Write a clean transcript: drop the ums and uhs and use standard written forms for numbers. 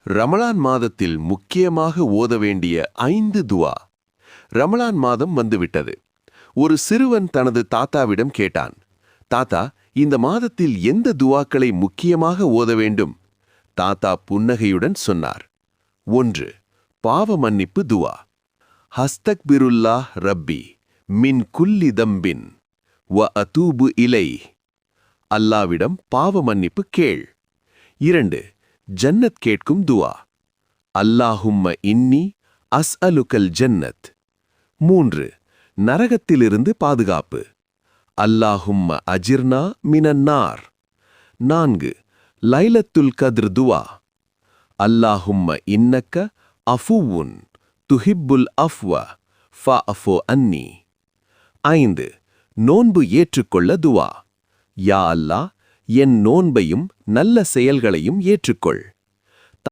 ரமலான் மாதத்தில் முக்கியமாக ஓத வேண்டிய 5 துவா. ரமலான் மாதம் வந்துவிட்டது. ஒரு சிறுவன் தனது தாத்தாவிடம் கேட்டான், தாத்தா, இந்த மாதத்தில் எந்த துவாக்களை முக்கியமாக ஓத வேண்டும்? தாத்தா புன்னகையுடன் சொன்னார், 1. பாவ மன்னிப்பு துவா. ஹஸ்தக்பிருல்லாஹ் ரப்பி மின் குல்லி தம்பின் வ அதூபு இலை. அல்லாவிடம் பாவ மன்னிப்பு கேள். 2. ஜன்னத் கேட்கும் துவா. அல்லாஹும்ம இன்னி அஸ்அலுக்கல் ஜன்னத். 3. நரகத்திலிருந்து பாதுகாப்பு. அல்லாஹும்ம அஜிர்னா மினன்னார். 4. லைலத்துல் கத்ர் துவா. அல்லாஹும்ம இன்னக்க அஃபுவுன் துஹிப்புல் அஃப்வ ஃபஅஃபு அன்னி. 5. நோன்பு ஏற்றுக்கொள்ள துவா. யா அல்லாஹ், என் நோன்பையும் நல்ல செயல்களையும் ஏற்றுக்கொள்.